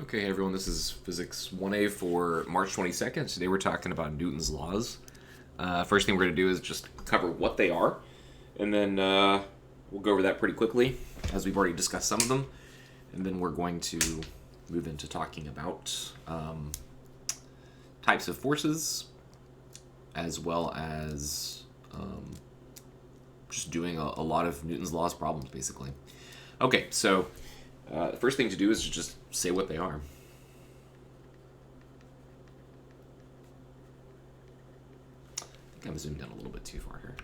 Okay, everyone, this is Physics 1A for March 22nd. Today we're talking about Newton's laws. First thing we're going to do is just cover what they are, and then we'll go over that pretty quickly, as we've already discussed some of them. And then we're going to move into talking about types of forces, as well as just doing a lot of Newton's laws problems, basically. Okay, so the first thing to do is to just say what they are. I think I'm zoomed in a little bit too far here.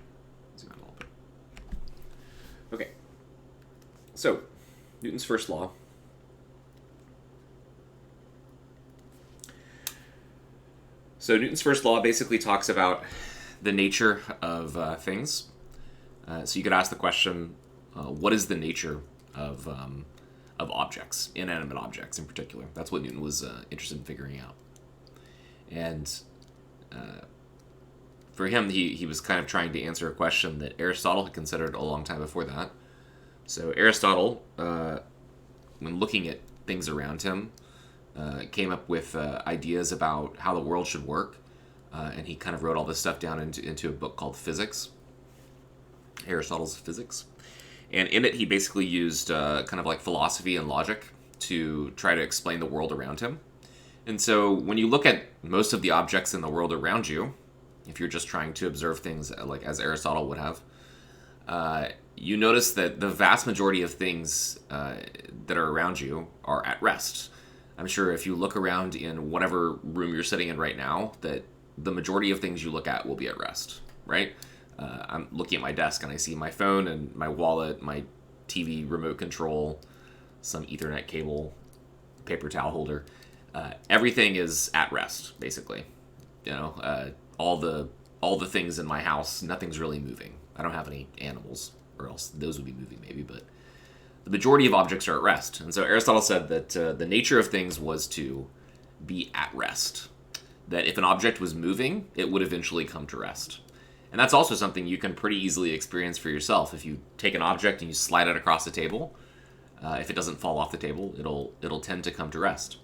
Zoom in a little bit. Okay, so Newton's first law. So Newton's first law basically talks about the nature of things. So you could ask the question, what is the nature of objects, inanimate objects in particular? That's what Newton was interested in figuring out. And for him, he was kind of trying to answer a question that Aristotle had considered a long time before that. So Aristotle, when looking at things around him, came up with ideas about how the world should work, and he kind of wrote all this stuff down into a book called Physics, Aristotle's Physics. And in it, he basically used kind of like philosophy and logic to try to explain the world around him. And so when you look at most of the objects in the world around you, if you're just trying to observe things like as Aristotle would have, you notice that the vast majority of things that are around you are at rest. I'm sure if you look around in whatever room you're sitting in right now, that the majority of things you look at will be at rest, right? I'm looking at my desk and I see my phone and my wallet, my TV remote control, some Ethernet cable, paper towel holder. Everything is at rest, basically. You know, all the things in my house, nothing's really moving. I don't have any animals, or else those would be moving maybe, but the majority of objects are at rest. And so Aristotle said that the nature of things was to be at rest. That if an object was moving, it would eventually come to rest. And that's also something you can pretty easily experience for yourself. If you take an object and you slide it across the table, if it doesn't fall off the table, it'll tend to come to rest.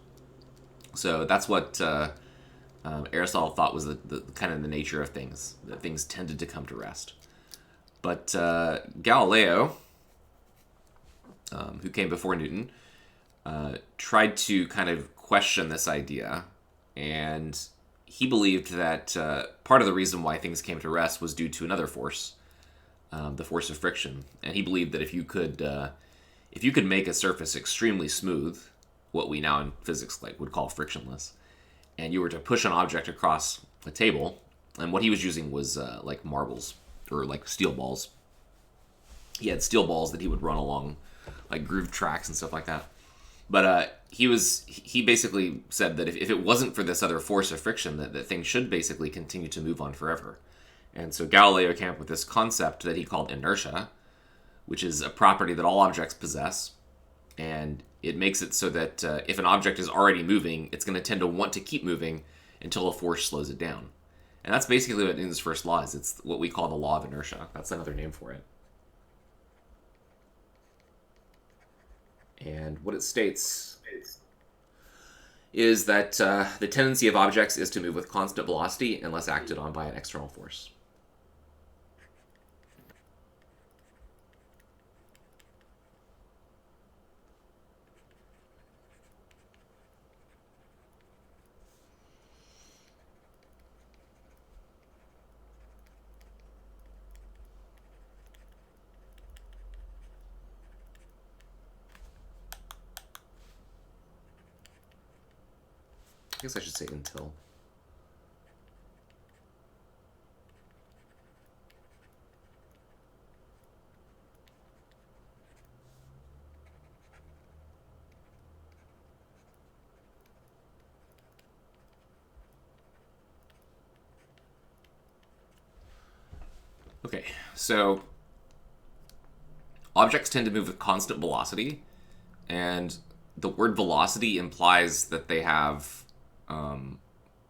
So that's what Aristotle thought was the kind of the nature of things, that things tended to come to rest. But Galileo, who came before Newton, tried to kind of question this idea, and he believed that part of the reason why things came to rest was due to another force, the force of friction. And he believed that if you could make a surface extremely smooth, what we now in physics would call frictionless, and you were to push an object across a table, and what he was using was like marbles or like steel balls. He had steel balls that he would run along like grooved tracks and stuff like that. But he basically said that if it wasn't for this other force of friction, that things should basically continue to move on forever. And so Galileo came up with this concept that he called inertia, which is a property that all objects possess. And it makes it so that if an object is already moving, it's going to tend to want to keep moving until a force slows it down. And that's basically what Newton's first law is. It's what we call the law of inertia. That's another name for it. And what it states is that the tendency of objects is to move with constant velocity unless acted on by an external force. I guess I should say until. Okay, so objects tend to move with constant velocity, and the word velocity implies that they have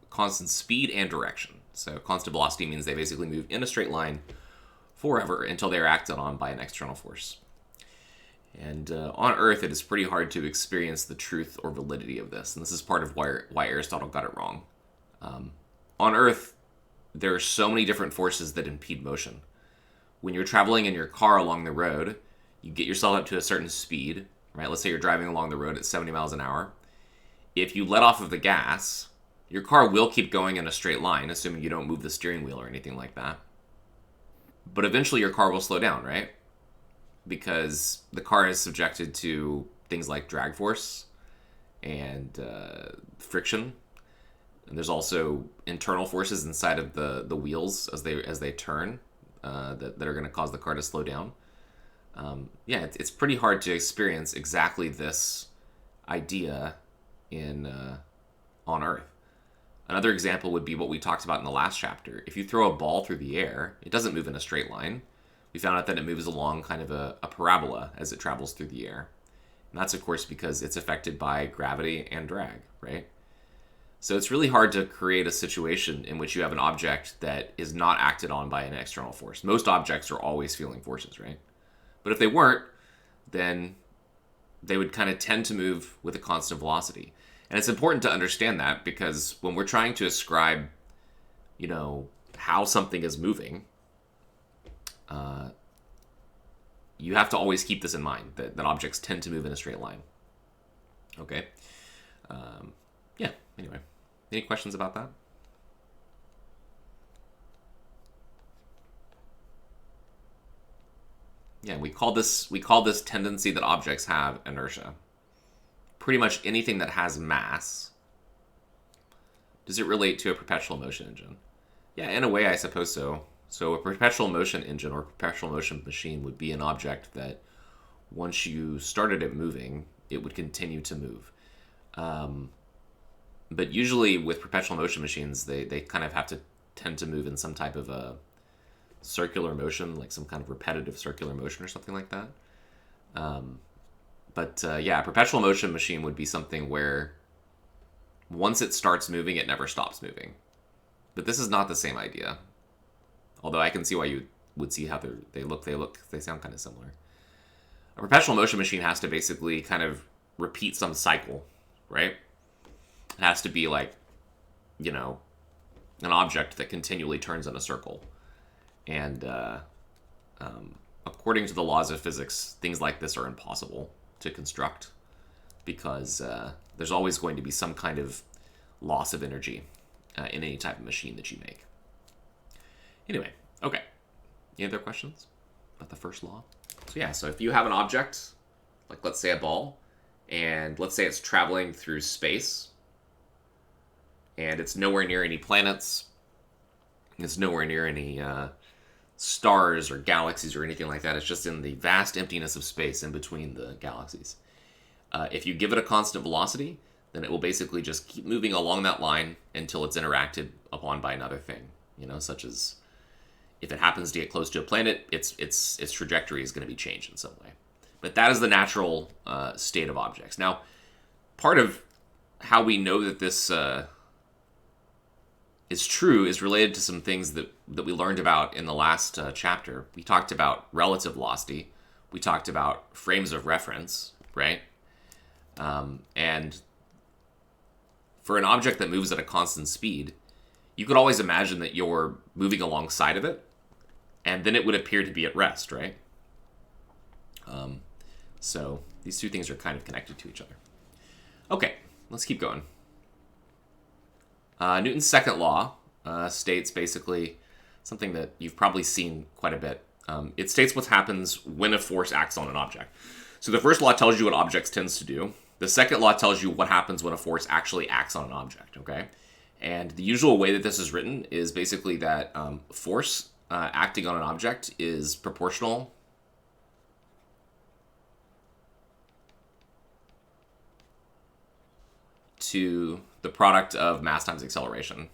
constant speed and direction. So constant velocity means they basically move in a straight line forever until they're acted on by an external force. And on Earth, it is pretty hard to experience the truth or validity of this. And this is part of why Aristotle got it wrong. On Earth, there are so many different forces that impede motion. When you're traveling in your car along the road, you get yourself up to a certain speed, right? Let's say you're driving along the road at 70 miles an hour. If you let off of the gas, your car will keep going in a straight line, assuming you don't move the steering wheel or anything like that. But eventually your car will slow down, right? Because the car is subjected to things like drag force and friction. And there's also internal forces inside of the wheels as they turn that are going to cause the car to slow down. It's pretty hard to experience exactly this idea on Earth. Another example would be what we talked about in the last chapter. If you throw a ball through the air, it doesn't move in a straight line. We found out that it moves along kind of a parabola as it travels through the air. And that's, of course, because it's affected by gravity and drag, right? So it's really hard to create a situation in which you have an object that is not acted on by an external force. Most objects are always feeling forces, right? But if they weren't, then they would kind of tend to move with a constant velocity. And it's important to understand that because when we're trying to ascribe, how something is moving, you have to always keep this in mind, that objects tend to move in a straight line. Okay? Anyway. Any questions about that? Yeah, we call this tendency that objects have inertia. Pretty much anything that has mass. Does it relate to a perpetual motion engine? Yeah, in a way, I suppose so. So a perpetual motion engine or perpetual motion machine would be an object that once you started it moving, it would continue to move. But usually with perpetual motion machines, they kind of have to tend to move in some type of a circular motion, like some kind of repetitive circular motion or something like that. A perpetual motion machine would be something where once it starts moving, it never stops moving. But this is not the same idea. Although I can see why you would see how they sound kind of similar. A perpetual motion machine has to basically kind of repeat some cycle, right? It has to be like, an object that continually turns in a circle. And according to the laws of physics, things like this are impossible to construct because there's always going to be some kind of loss of energy in any type of machine that you make. Anyway, okay. Any other questions about the first law? So if you have an object, like let's say a ball, and let's say it's traveling through space, and it's nowhere near any planets, it's nowhere near any stars or galaxies or anything like that. It's just in the vast emptiness of space in between the galaxies. If you give it a constant velocity, then it will basically just keep moving along that line until it's interacted upon by another thing. Such as if it happens to get close to a planet, its trajectory is going to be changed in some way. But that is the natural state of objects. Now, part of how we know that this is true is related to some things that we learned about in the last chapter. We talked about relative velocity. We talked about frames of reference, right? And for an object that moves at a constant speed, you could always imagine that you're moving alongside of it, and then it would appear to be at rest, right? So these two things are kind of connected to each other. Okay, let's keep going. Newton's second law states basically something that you've probably seen quite a bit. It states what happens when a force acts on an object. So the first law tells you what objects tends to do. The second law tells you what happens when a force actually acts on an object, okay? And the usual way that this is written is basically that force acting on an object is proportional to the product of mass times acceleration.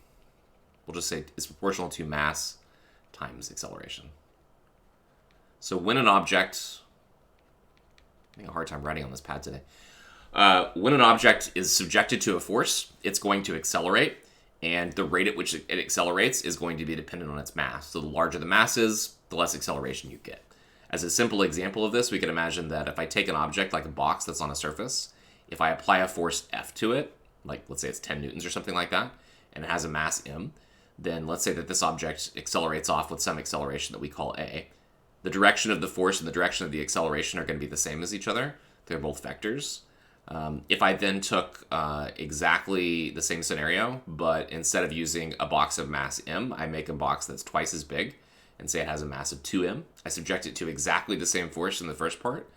We'll just say it's proportional to mass times acceleration. So when an object, I'm having a hard time writing on this pad today. When an object is subjected to a force, it's going to accelerate, and the rate at which it accelerates is going to be dependent on its mass. So the larger the mass is, the less acceleration you get. As a simple example of this, we can imagine that if I take an object like a box that's on a surface, if I apply a force F to it, like let's say it's 10 newtons or something like that, and it has a mass m, then let's say that this object accelerates off with some acceleration that we call a. The direction of the force and the direction of the acceleration are going to be the same as each other. They're both vectors. If I then took exactly the same scenario, but instead of using a box of mass m, I make a box that's twice as big, and say it has a mass of 2m, I subject it to exactly the same force in the first part,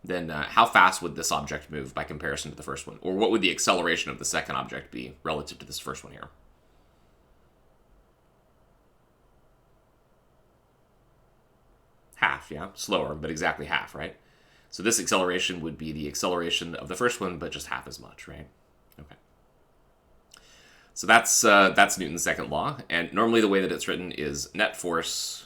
then how fast would this object move by comparison to the first one? Or what would the acceleration of the second object be relative to this first one here? Half, yeah? Slower, but exactly half, right? So this acceleration would be the acceleration of the first one, but just half as much, right? Okay. So that's Newton's second law, and normally the way that it's written is net force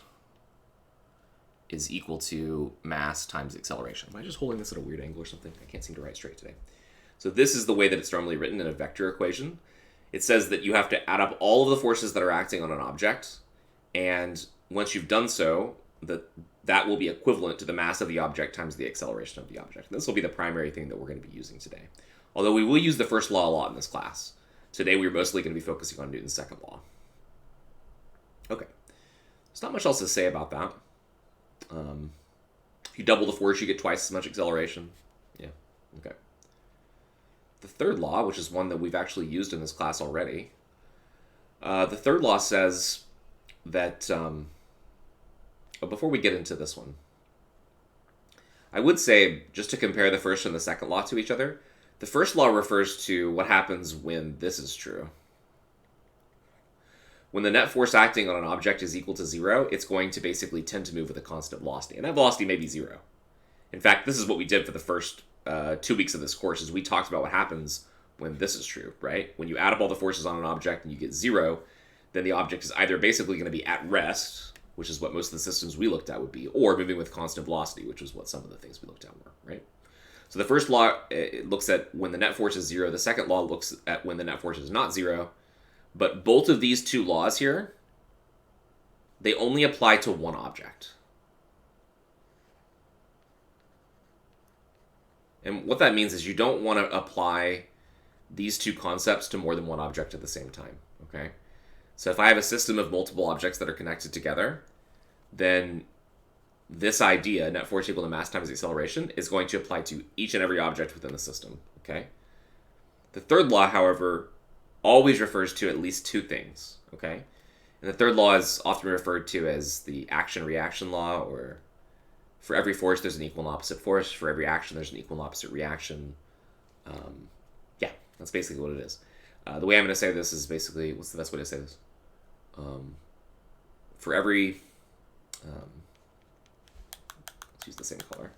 is equal to mass times acceleration. Am I just holding this at a weird angle or something? I can't seem to write straight today. So this is the way that it's normally written in a vector equation. It says that you have to add up all of the forces that are acting on an object, and once you've done so, that will be equivalent to the mass of the object times the acceleration of the object. And this will be the primary thing that we're going to be using today. Although we will use the first law a lot in this class. Today we're mostly going to be focusing on Newton's second law. Okay. There's not much else to say about that. If you double the force, you get twice as much acceleration. Yeah, okay. The third law, which is one that we've actually used in this class already, the third law says that... but before we get into this one, I would say, just to compare the first and the second law to each other, the first law refers to what happens when this is true. When the net force acting on an object is equal to 0, it's going to basically tend to move with a constant velocity, and that velocity may be 0. In fact, this is what we did for the first 2 weeks of this course, is we talked about what happens when this is true, right? When you add up all the forces on an object and you get 0, then the object is either basically going to be at rest, which is what most of the systems we looked at would be, or moving with constant velocity, which is what some of the things we looked at were, right? So the first law, it looks at when the net force is 0. The second law looks at when the net force is not 0. But both of these two laws here, they only apply to one object. And what that means is you don't want to apply these two concepts to more than one object at the same time, okay? So if I have a system of multiple objects that are connected together, then this idea, net force equal to mass times acceleration, is going to apply to each and every object within the system, okay? The third law, however, always refers to at least two things, okay? And the third law is often referred to as the action-reaction law, or for every force, there's an equal and opposite force. For every action, there's an equal and opposite reaction. Yeah, that's basically what it is. The way I'm going to say this is basically, what's the best way to say this? For every... let's use the same color.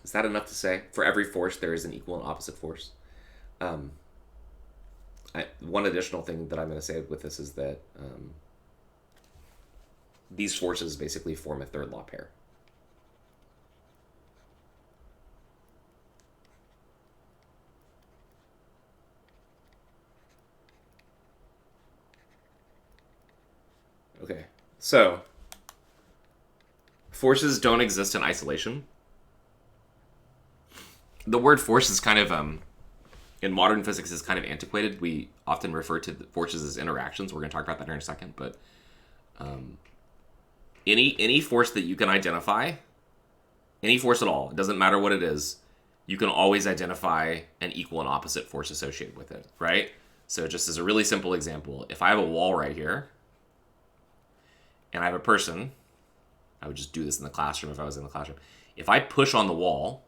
Is that enough to say? For every force, there is an equal and opposite force. One additional thing that I'm going to say with this is that these forces basically form a third law pair. Okay, so forces don't exist in isolation. The word force is kind of, in modern physics, is kind of antiquated. We often refer to the forces as interactions. We're going to talk about that in a second. But any force that you can identify, any force at all, it doesn't matter what it is, you can always identify an equal and opposite force associated with it, right? So just as a really simple example, if I have a wall right here, and I have a person, I would just do this in the classroom if I was in the classroom. If I push on the wall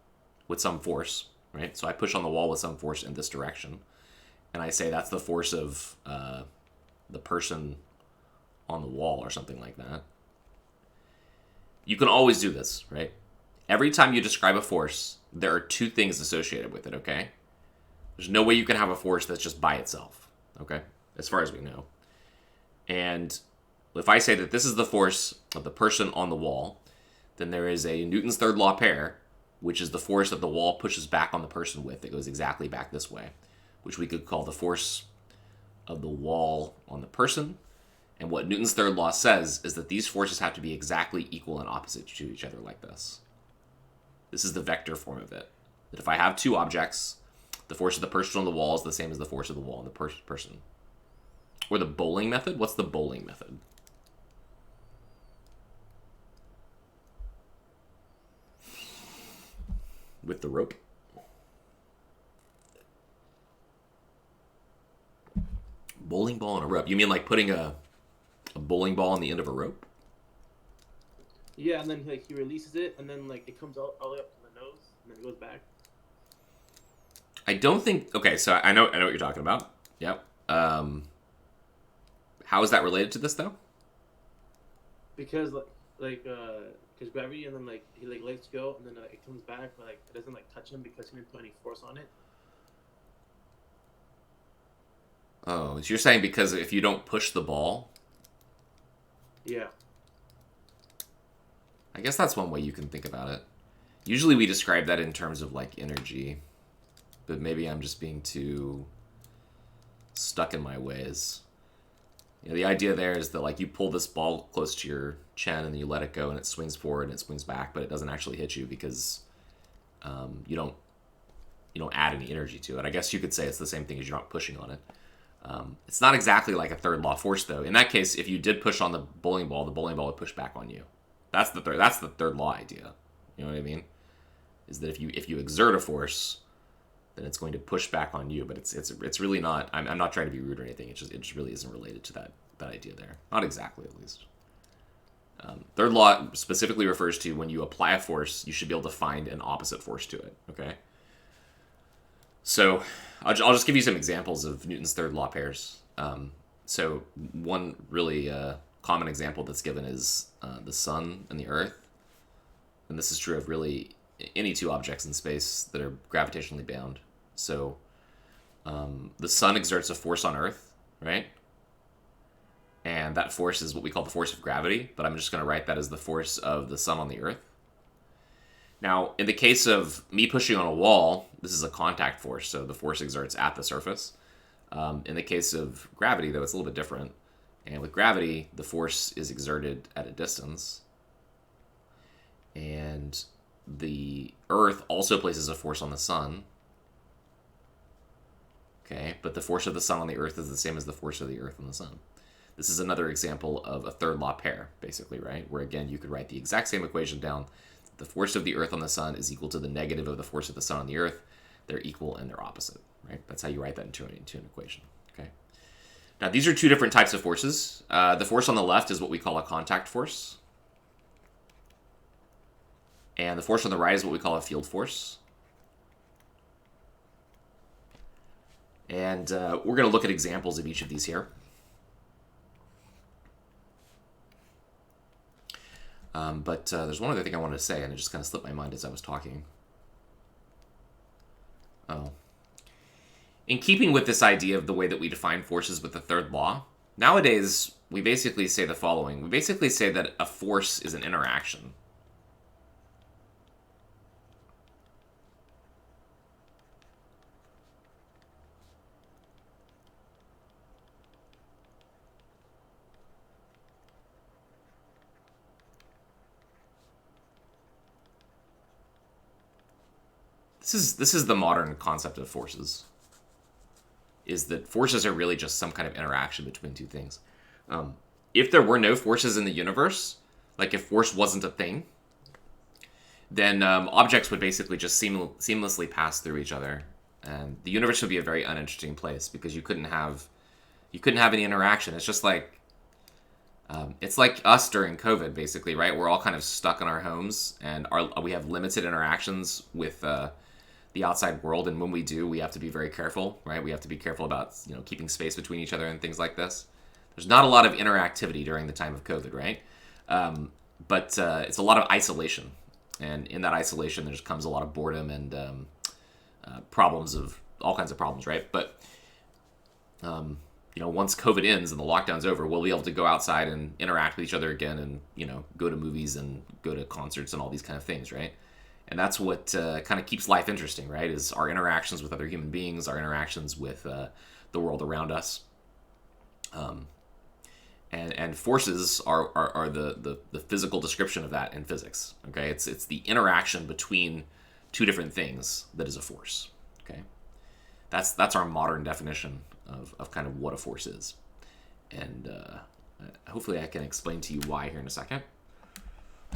with some force, right? So I push on the wall with some force in this direction, and I say that's the force of the person on the wall or something like that. You can always do this, right? Every time you describe a force, there are two things associated with it, okay? There's no way you can have a force that's just by itself, okay? As far as we know. And if I say that this is the force of the person on the wall, then there is a Newton's third law pair, which is the force that the wall pushes back on the person with. It goes exactly back this way, which we could call the force of the wall on the person. And what Newton's third law says is that these forces have to be exactly equal and opposite to each other like this. This is the vector form of it. That if I have two objects, the force of the person on the wall is the same as the force of the wall on the person. Or the bowling method? What's the bowling method? With the rope. Bowling ball on a rope. You mean like putting a bowling ball on the end of a rope? Yeah, and then like he releases it, and then like it comes all the way up to the nose, and then it goes back. I don't think. Okay, so I know what you're talking about. Yep. How is that related to this though? Because because gravity, and then like he like lets go, and then it comes back, but like it doesn't like touch him because he didn't put any force on it. Oh, so you're saying because if you don't push the ball? Yeah. I guess that's one way you can think about it. Usually we describe that in terms of like energy, but maybe I'm just being too stuck in my ways. You know, the idea there is that like you pull this ball close to your chin and then you let it go and it swings forward and it swings back, but it doesn't actually hit you because you don't add any energy to it. I guess you could say it's the same thing as you're not pushing on it. It's not exactly like a third law force though. In that case, if you did push on the bowling ball would push back on you. That's the third law idea. You know what I mean? Is that if you exert a force, then it's going to push back on you. But it's really not. I'm not trying to be rude or anything. It just really isn't related to that idea there. Not exactly, at least. Third law specifically refers to when you apply a force, you should be able to find an opposite force to it. Okay. So I'll just give you some examples of Newton's third law pairs. So one really common example that's given is the sun and the earth. And this is true of really any two objects in space that are gravitationally bound. So the sun exerts a force on earth, right? And that force is what we call the force of gravity, but I'm just going to write that as the force of the sun on the earth. Now, in the case of me pushing on a wall, this is a contact force, so the force exerts at the surface. In the case of gravity, though, it's a little bit different. And with gravity, the force is exerted at a distance. And the Earth also places a force on the sun. Okay, but the force of the sun on the Earth is the same as the force of the Earth on the sun. This is another example of a third law pair, basically, right? Where, again, you could write the exact same equation down. The force of the Earth on the sun is equal to the negative of the force of the sun on the Earth. They're equal and they're opposite, right? That's how you write that into an equation, okay? Now, these are two different types of forces. The force on the left is what we call a contact force. And the force on the right is what we call a field force. And we're going to look at examples of each of these here. But there's one other thing I wanted to say, and it just kind of slipped my mind as I was talking. Oh. In keeping with this idea of the way that we define forces with the third law, nowadays we basically say the following. We basically say that a force is an interaction. This is the modern concept of forces. Is that forces are really just some kind of interaction between two things. If there were no forces in the universe, like if force wasn't a thing, then objects would basically just seamlessly pass through each other, and the universe would be a very uninteresting place because you couldn't have any interaction. It's just like it's like us during COVID, basically, right? We're all kind of stuck in our homes, and we have limited interactions with the outside world, and when we do, we have to be very careful, right? We have to be careful about keeping space between each other and things like this. There's not a lot of interactivity during the time of COVID, right? But it's a lot of isolation, and in that isolation, there just comes a lot of boredom and problems of all kinds of problems, right? But once COVID ends and the lockdown's over, we'll be able to go outside and interact with each other again, and go to movies and go to concerts and all these kind of things, right? And that's what kind of keeps life interesting, right? Is our interactions with other human beings, our interactions with the world around us. And forces are the physical description of that in physics. Okay, it's the interaction between two different things that is a force. Okay, that's our modern definition of kind of what a force is, and hopefully I can explain to you why here in a second.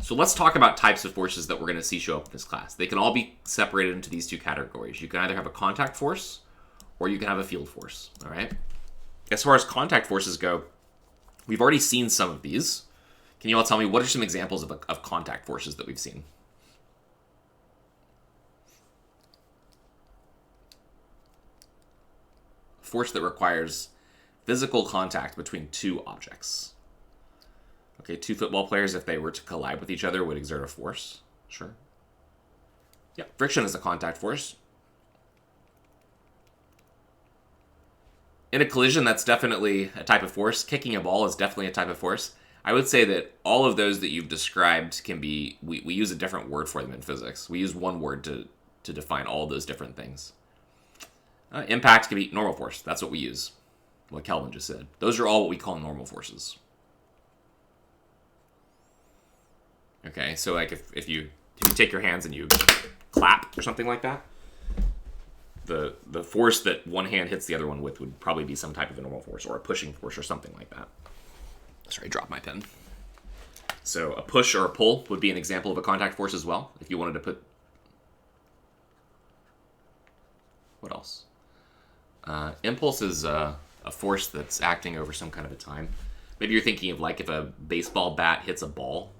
So let's talk about types of forces that we're going to see show up in this class. They can all be separated into these two categories. You can either have a contact force or you can have a field force. All right. As far as contact forces go, we've already seen some of these. Can you all tell me what are some examples of contact forces that we've seen? Force that requires physical contact between two objects. Okay, two football players, if they were to collide with each other, would exert a force. Sure. Yeah, friction is a contact force. In a collision, that's definitely a type of force. Kicking a ball is definitely a type of force. I would say that all of those that you've described can be, we use a different word for them in physics. We use one word to define all those different things. Impact can be normal force. That's what we use, what Kelvin just said. Those are all what we call normal forces. Okay, so like if you take your hands and you clap or something like that, the force that one hand hits the other one with would probably be some type of a normal force or a pushing force or something like that. Sorry, I dropped my pen. So a push or a pull would be an example of a contact force as well. If you wanted to put... What else? Impulse is a force that's acting over some kind of a time. Maybe you're thinking of like if a baseball bat hits a ball,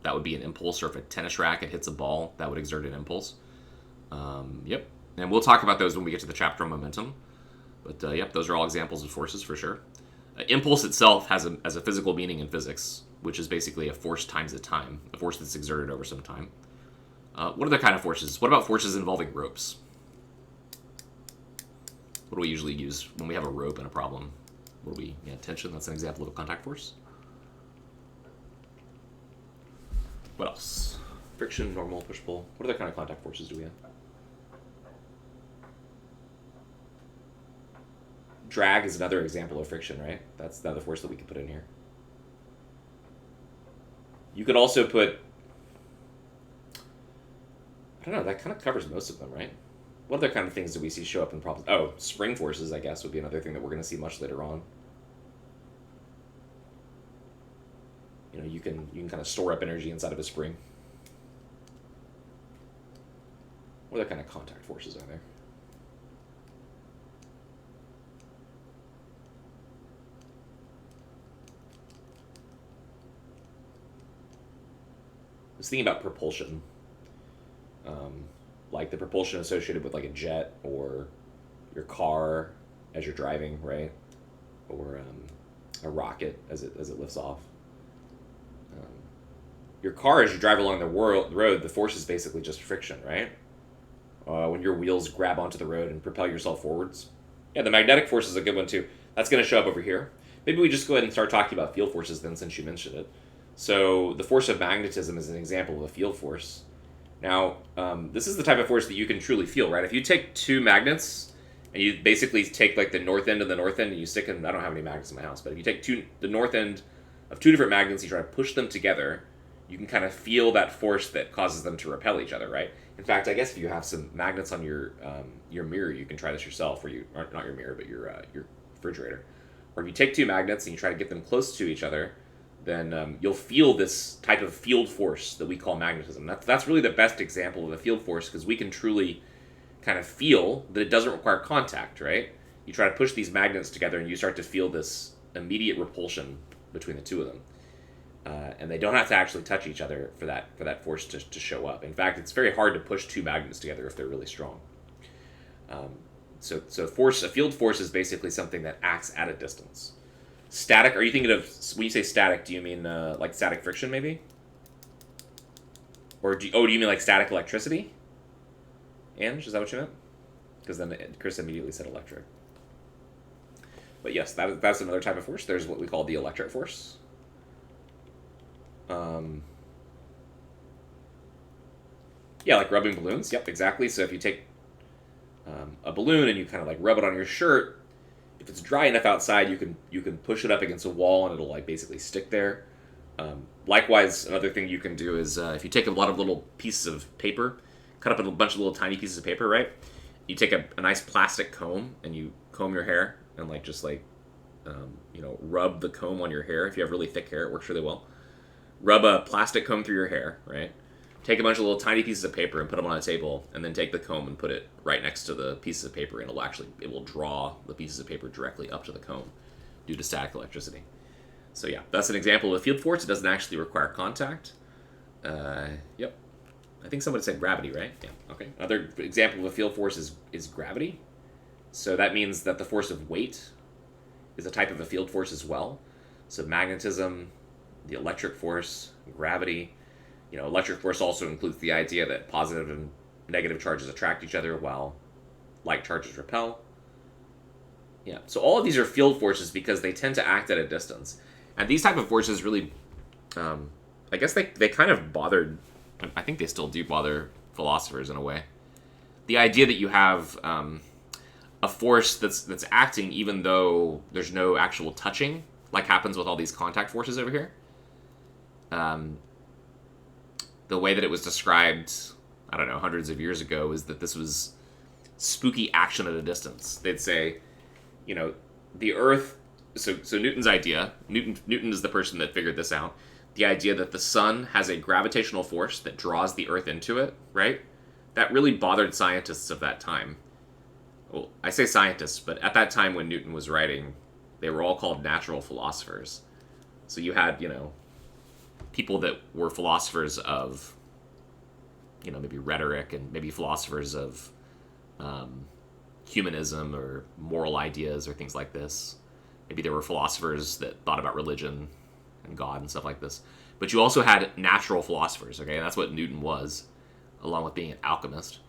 that would be an impulse, or if a tennis racket hits a ball, that would exert an impulse. Yep. And we'll talk about those when we get to the chapter on momentum. But yep, those are all examples of forces for sure. Impulse itself has a physical meaning in physics, which is basically a force times a time, a force that's exerted over some time. What other kind of forces? What about forces involving ropes? What do we usually use when we have a rope in a problem? What do we, tension, that's an example of a contact force. What else? Friction, normal, push-pull. What other kind of contact forces do we have? Drag is another example of friction, right? That's another force that we could put in here. You could also put... I don't know, that kind of covers most of them, right? What other kind of things do we see show up in problems? Oh, spring forces, I guess, would be another thing that we're going to see much later on. You can kind of store up energy inside of a spring. What other kind of contact forces are there? I was thinking about propulsion. Like the propulsion associated with like a jet or your car as you're driving, right? Or a rocket as it lifts off. Your car, as you drive along the road, the force is basically just friction, right? When your wheels grab onto the road and propel yourself forwards. Yeah, the magnetic force is a good one too. That's going to show up over here. Maybe we just go ahead and start talking about field forces then, since you mentioned it. So the force of magnetism is an example of a field force. Now, this is the type of force that you can truly feel, right? If you take two magnets and you basically take like the north end and the north end and you stick them, I don't have any magnets in my house, but if you take the north end of two different magnets, you try to push them together, you can kind of feel that force that causes them to repel each other, right? In fact, I guess if you have some magnets on your mirror, you can try this yourself, or not your mirror, but your refrigerator. Or if you take two magnets and you try to get them close to each other, then you'll feel this type of field force that we call magnetism. That's really the best example of a field force, because we can truly kind of feel that it doesn't require contact, right? You try to push these magnets together and you start to feel this immediate repulsion between the two of them. And they don't have to actually touch each other for that force to show up. In fact, it's very hard to push two magnets together if they're really strong. So a field force is basically something that acts at a distance. Static, are you thinking of, when you say static, do you mean like static friction maybe? Or do you mean like static electricity? Ange, is that what you meant? because then Chris immediately said electric. But yes, that's another type of force. There's what we call the electric force. Yeah, like rubbing balloons. Yep, exactly. So if you take a balloon and you kind of like rub it on your shirt, if it's dry enough outside, you can push it up against a wall and it'll like basically stick there. Likewise, another thing you can do is if you take a lot of little pieces of paper, cut up a bunch of little tiny pieces of paper, right? You take a nice plastic comb and you comb your hair and like just like rub the comb on your hair. If you have really thick hair, it works really well. Rub a plastic comb through your hair, right? Take a bunch of little tiny pieces of paper and put them on a table, and then take the comb and put it right next to the pieces of paper, and it will draw the pieces of paper directly up to the comb due to static electricity. So yeah, that's an example of a field force. It doesn't actually require contact. Yep. I think somebody said gravity, right? Yeah. Okay. Another example of a field force is gravity. So that means that the force of weight is a type of a field force as well. So magnetism, the electric force, gravity. Electric force also includes the idea that positive and negative charges attract each other while like charges repel. Yeah. So all of these are field forces because they tend to act at a distance. And these type of forces really, I guess they kind of bothered, I think they still do bother philosophers in a way. The idea that you have a force that's acting even though there's no actual touching, like happens with all these contact forces over here. The way that it was described, I don't know, hundreds of years ago, is that this was spooky action at a distance. They'd say, the Earth. So Newton's idea. Newton is the person that figured this out. The idea that the sun has a gravitational force that draws the Earth into it, right? That really bothered scientists of that time. Well, I say scientists, but at that time when Newton was writing, they were all called natural philosophers. So you had, people that were philosophers of, maybe rhetoric, and maybe philosophers of humanism or moral ideas or things like this. Maybe there were philosophers that thought about religion and God and stuff like this. But you also had natural philosophers, okay? And that's what Newton was, along with being an alchemist.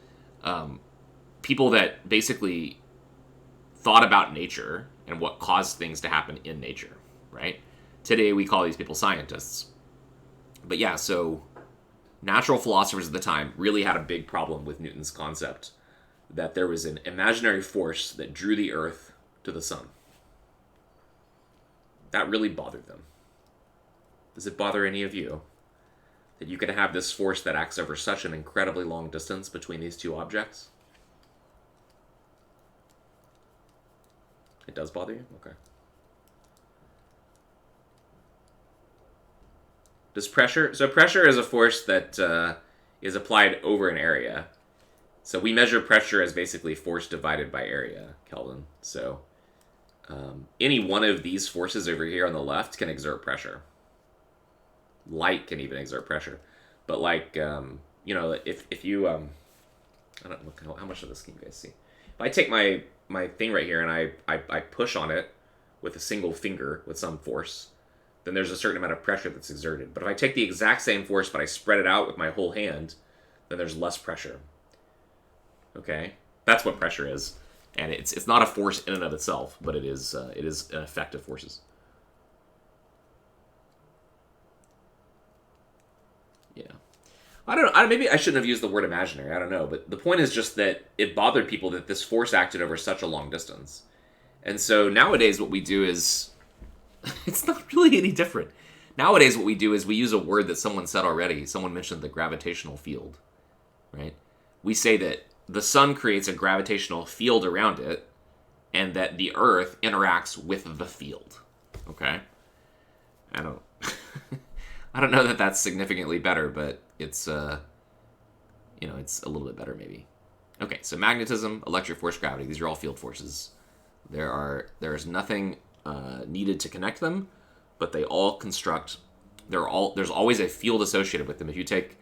People that basically thought about nature and what caused things to happen in nature, right? Today we call these people scientists. But yeah, so natural philosophers at the time really had a big problem with Newton's concept that there was an imaginary force that drew the Earth to the sun. That really bothered them. Does it bother any of you? That you can have this force that acts over such an incredibly long distance between these two objects? It does bother you? Okay. Does pressure... So pressure is a force that is applied over an area. So we measure pressure as basically force divided by area, Kelvin. So any one of these forces over here on the left can exert pressure. Light can even exert pressure. But like, if you... I don't know how much of this can you guys see. If I take my thing right here and I push on it with a single finger with some force, then there's a certain amount of pressure that's exerted. But if I take the exact same force but I spread it out with my whole hand, then there's less pressure. Okay? That's what pressure is. And it's not a force in and of itself, but it is an effect of forces. Yeah. I don't know. Maybe I shouldn't have used the word imaginary. I don't know. But the point is just that it bothered people that this force acted over such a long distance. And so nowadays what we do is... it's not really any different. Nowadays what we do is we use a word that someone said already. Someone mentioned the gravitational field. Right? We say that the sun creates a gravitational field around it, and that the Earth interacts with the field. Okay? I don't know that that's significantly better, but it's it's a little bit better maybe. Okay, so magnetism, electric force, gravity, these are all field forces. There's nothing needed to connect them, but they all construct. There's always a field associated with them. If you take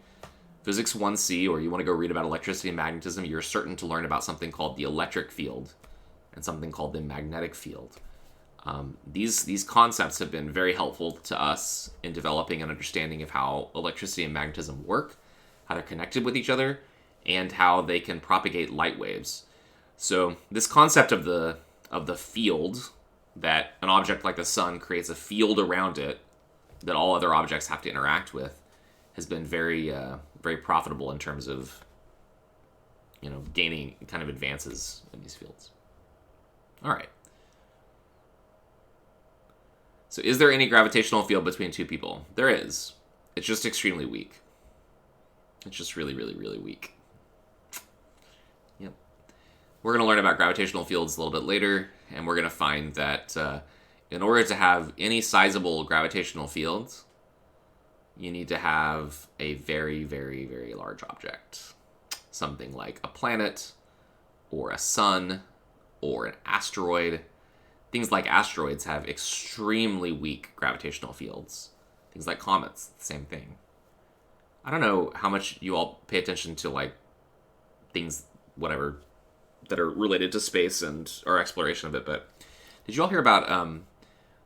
Physics 1C, or you want to go read about electricity and magnetism, you're certain to learn about something called the electric field and something called the magnetic field. These concepts have been very helpful to us in developing an understanding of how electricity and magnetism work, how they're connected with each other, and how they can propagate light waves. So this concept of the field, that an object like the sun creates a field around it that all other objects have to interact with, has been very very profitable in terms of gaining kind of advances in these fields. All right. So is there any gravitational field between two people? There is. It's just extremely weak. It's just really, really, really weak. Yep. We're going to learn about gravitational fields a little bit later, and we're going to find that in order to have any sizable gravitational fields, you need to have a very, very, very large object. Something like a planet, or a sun, or an asteroid. Things like asteroids have extremely weak gravitational fields. Things like comets, the same thing. I don't know how much you all pay attention to like things, whatever, that are related to space and our exploration of it, but did you all hear about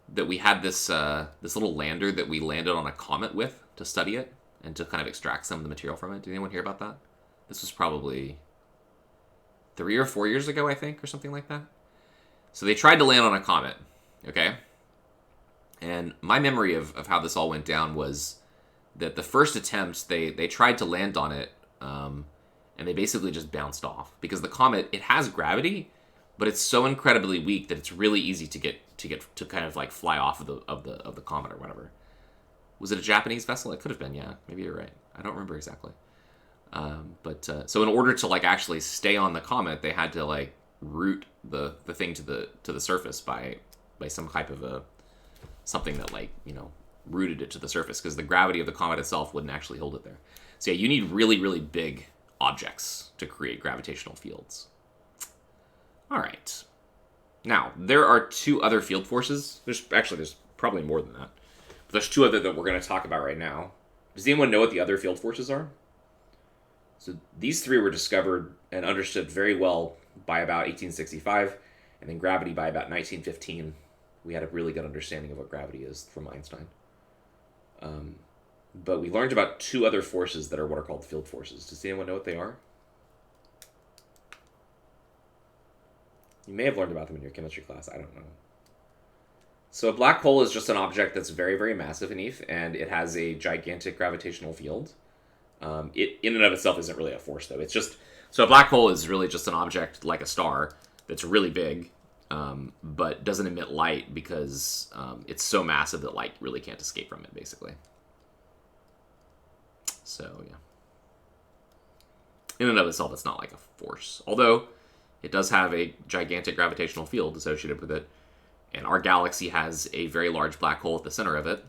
that we had this this little lander that we landed on a comet with to study it and to kind of extract some of the material from it? Did anyone hear about that? This was probably 3 or 4 years ago, I think, or something like that. So they tried to land on a comet, okay? And my memory of how this all went down was that the first attempt, they tried to land on it, and they basically just bounced off. Because the comet, it has gravity, but it's so incredibly weak that it's really easy to kind of like fly off of the comet or whatever. Was it a Japanese vessel? It could have been, yeah. Maybe you're right. I don't remember exactly. So in order to like actually stay on the comet, they had to like root the thing to the surface by some type of something that like rooted it to the surface, because the gravity of the comet itself wouldn't actually hold it there. So yeah, you need really, really big objects to create gravitational fields. All right. Now there are two other field forces. There's probably more than that, but there's two other that we're going to talk about right now. Does anyone know what the other field forces are? So these three were discovered and understood very well by about 1865, and then gravity by about 1915. We had a really good understanding of what gravity is from Einstein. But we learned about two other forces that are what are called field forces. Does anyone know what they are? You may have learned about them in your chemistry class. I don't know. So a black hole is just an object that's very, very massive, Anif, and it has a gigantic gravitational field. It in and of itself isn't really a force, though. So a black hole is really just an object like a star that's really big, but doesn't emit light because it's so massive that light really can't escape from it, basically. So, yeah. In and of itself, it's not like a force. Although, it does have a gigantic gravitational field associated with it, and our galaxy has a very large black hole at the center of it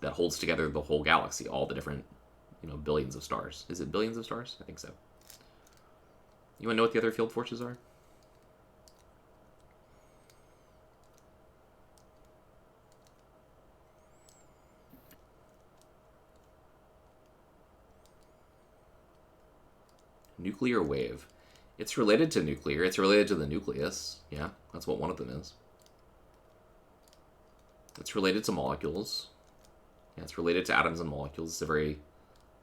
that holds together the whole galaxy, all the different, billions of stars. Is it billions of stars? I think so. You want to know what the other field forces are? Nuclear wave. It's related to nuclear. It's related to the nucleus. Yeah, that's what one of them is. It's related to molecules. Yeah, it's related to atoms and molecules. It's a very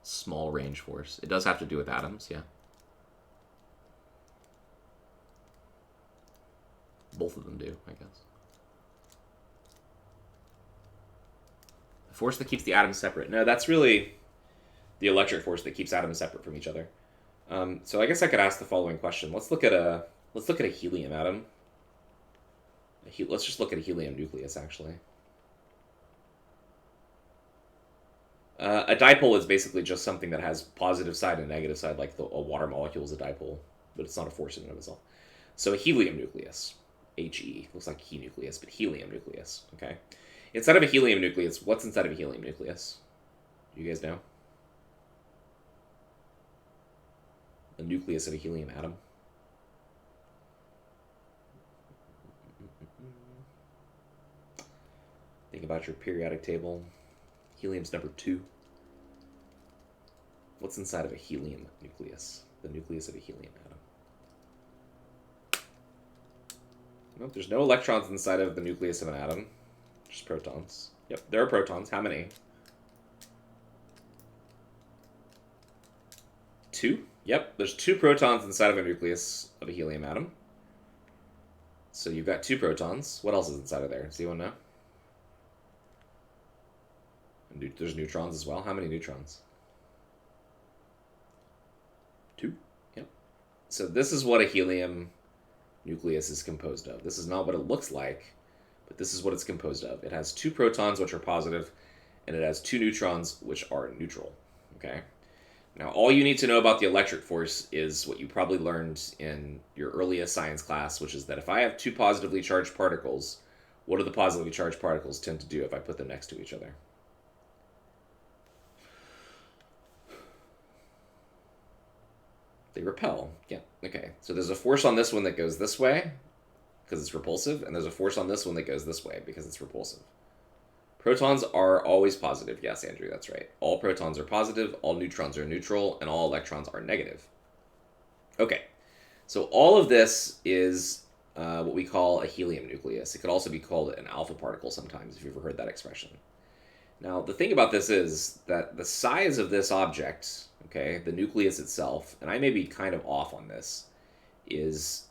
small range force. It does have to do with atoms, yeah. Both of them do, I guess. The force that keeps the atoms separate. No, that's really the electric force that keeps atoms separate from each other. So I guess I could ask the following question. Let's look at a helium atom. Let's just look at a helium nucleus, actually. A dipole is basically just something that has positive side and negative side, like a water molecule is a dipole, but it's not a force in and of itself. So a helium nucleus, He, looks like he nucleus, but helium nucleus, okay? Inside of a helium nucleus, what's inside of a helium nucleus? Do you guys know? The nucleus of a helium atom. Think about your periodic table. Helium's number 2. What's inside of a helium nucleus? The nucleus of a helium atom. Nope, there's no electrons inside of the nucleus of an atom. Just protons. Yep, there are protons. How many? 2? Yep, there's 2 protons inside of a nucleus of a helium atom. So you've got 2 protons. What else is inside of there? Does anyone know? There's neutrons as well. How many neutrons? 2. Yep. So this is what a helium nucleus is composed of. This is not what it looks like, but this is what it's composed of. It has 2 protons, which are positive, and it has 2 neutrons, which are neutral. Okay? Now, all you need to know about the electric force is what you probably learned in your earliest science class, which is that if I have 2 positively charged particles, what do the positively charged particles tend to do if I put them next to each other? They repel. Yeah, okay. So there's a force on this one that goes this way, because it's repulsive, and there's a force on this one that goes this way, because it's repulsive. Protons are always positive. Yes, Andrew, that's right. All protons are positive, all neutrons are neutral, and all electrons are negative. Okay, so all of this is what we call a helium nucleus. It could also be called an alpha particle sometimes, if you've ever heard that expression. Now, the thing about this is that the size of this object, okay, the nucleus itself, and I may be kind of off on this, is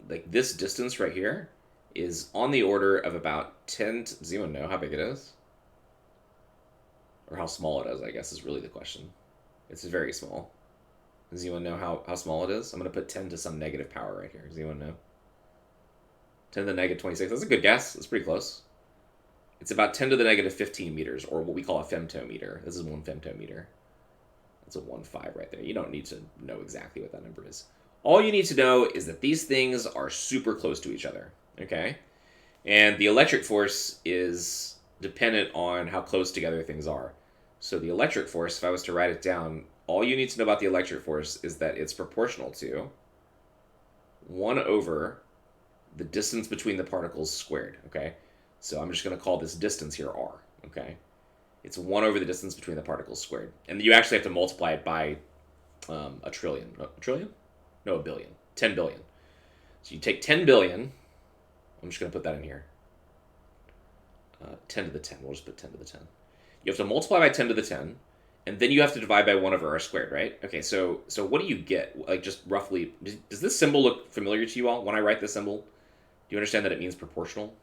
like this distance right here is on the order of about 10 to, does anyone know how big it is? Or how small it is, I guess, is really the question. It's very small. Does anyone know how small it is? I'm going to put 10 to some negative power right here. Does anyone know? 10 to the negative 26. That's a good guess. That's pretty close. It's about 10 to the negative 15 meters, or what we call a femtometer. This is 1 femtometer. That's a 1.5 right there. You don't need to know exactly what that number is. All you need to know is that these things are super close to each other. Okay, and the electric force is dependent on how close together things are. So the electric force, if I was to write it down, all you need to know about the electric force is that it's proportional to 1 over the distance between the particles squared. Okay, so I'm just going to call this distance here r. Okay, it's 1 over the distance between the particles squared, and you actually have to multiply it by a trillion. A trillion? No, a billion. 10 billion. So you take 10 billion. I'm just going to put that in here. 10 to the 10. We'll just put 10 to the 10. You have to multiply by 10 to the 10, and then you have to divide by 1 over r squared, right? Okay, so what do you get? Like, just roughly, does this symbol look familiar to you all? When I write this symbol, do you understand that it means proportional?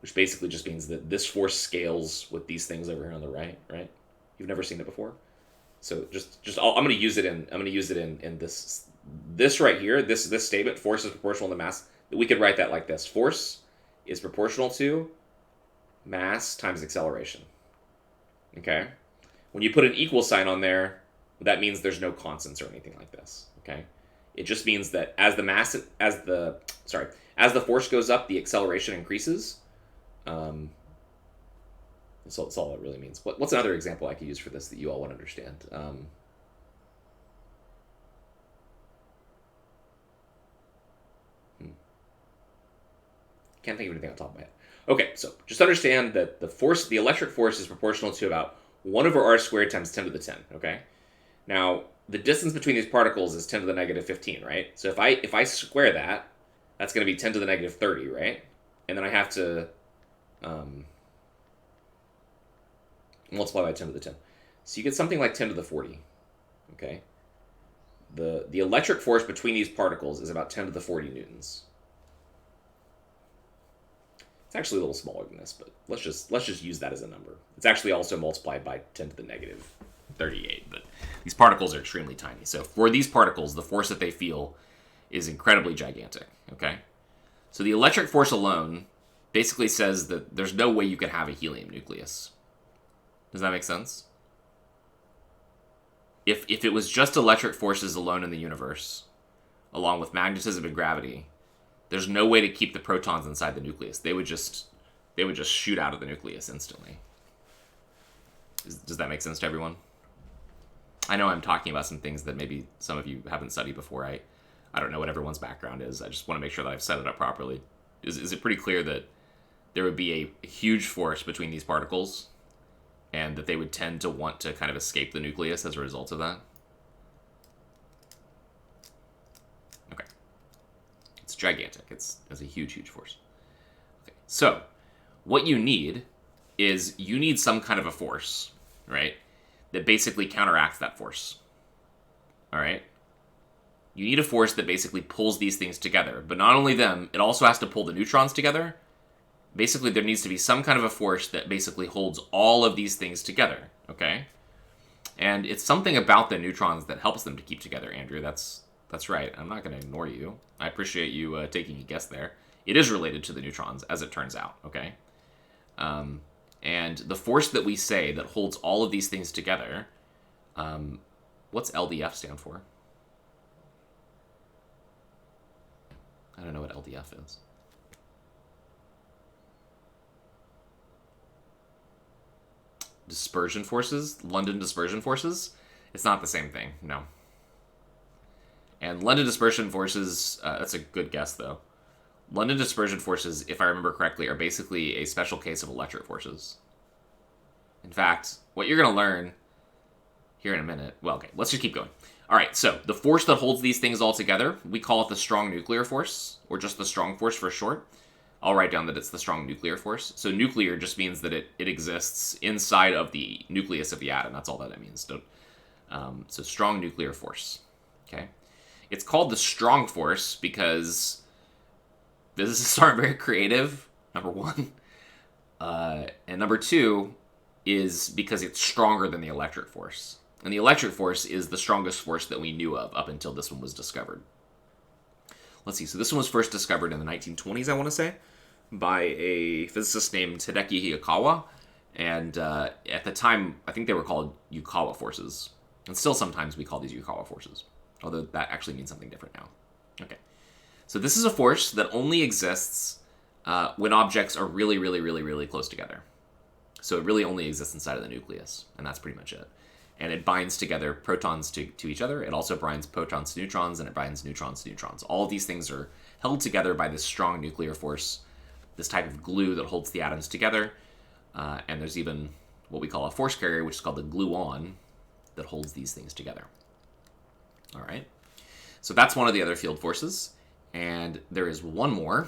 Which basically just means that this force scales with these things over here on the right, right? You've never seen it before? So I'm going to use it in this right here, this statement, force is proportional to mass. We could write that like this. Force is proportional to mass times acceleration. Okay? When you put an equal sign on there, that means there's no constants or anything like this. Okay? It just means that as the force goes up, the acceleration increases. That's all it really means. What's another example I could use for this that you all would understand? Can't think of anything on top of my head. Okay, so just understand that the electric force is proportional to about 1 over r squared times 10 to the 10, okay? Now, the distance between these particles is 10 to the negative 15, right? So if I square that, that's going to be 10 to the negative 30, right? And then I have to multiply by 10 to the 10. So you get something like 10 to the 40, okay? The electric force between these particles is about 10 to the 40 newtons. It's actually a little smaller than this, but let's just use that as a number. It's actually also multiplied by 10 to the negative 38, but these particles are extremely tiny. So for these particles, the force that they feel is incredibly gigantic, okay? So the electric force alone basically says that there's no way you could have a helium nucleus. Does that make sense? If it was just electric forces alone in the universe, along with magnetism and gravity, there's no way to keep the protons inside the nucleus. They would just shoot out of the nucleus instantly. Does that make sense to everyone? I know I'm talking about some things that maybe some of you haven't studied before. I don't know what everyone's background is. I just want to make sure that I've set it up properly. Is it pretty clear that there would be a huge force between these particles and that they would tend to want to kind of escape the nucleus as a result of that? Okay. It's gigantic. It's a huge, huge force. Okay. So, what you need is you need some kind of a force, right, that basically counteracts that force. All right? You need a force that basically pulls these things together. But not only them, it also has to pull the neutrons together. Basically, there needs to be some kind of a force that basically holds all of these things together, okay? And it's something about the neutrons that helps them to keep together, Andrew. That's right. I'm not going to ignore you. I appreciate you taking a guess there. It is related to the neutrons, as it turns out, okay? And the force that we say that holds all of these things together, what's LDF stand for? I don't know what LDF is. Dispersion forces? London dispersion forces? It's not the same thing, no. And London dispersion forces, that's a good guess, though. London dispersion forces, if I remember correctly, are basically a special case of electric forces. In fact, what you're going to learn here in a minute... Well, okay, let's just keep going. All right, so the force that holds these things all together, we call it the strong nuclear force, or just the strong force for short. I'll write down that it's the strong nuclear force. So nuclear just means that it exists inside of the nucleus of the atom. That's all that it means. So strong nuclear force. Okay, it's called the strong force because physicists aren't very creative, number one. And number two is because it's stronger than the electric force. And the electric force is the strongest force that we knew of up until this one was discovered. Let's see, so this one was first discovered in the 1920s, I want to say, by a physicist named Hideki Hayakawa. And at the time, I think they were called Yukawa forces. And still sometimes we call these Yukawa forces, although that actually means something different now. Okay, so this is a force that only exists when objects are really, really, really, really close together. So it really only exists inside of the nucleus, and that's pretty much it. And it binds together protons to each other. It also binds protons to neutrons, and it binds neutrons to neutrons. All of these things are held together by this strong nuclear force, this type of glue that holds the atoms together. And there's even what we call a force carrier, which is called the gluon, that holds these things together. All right. So that's one of the other field forces. And there is one more.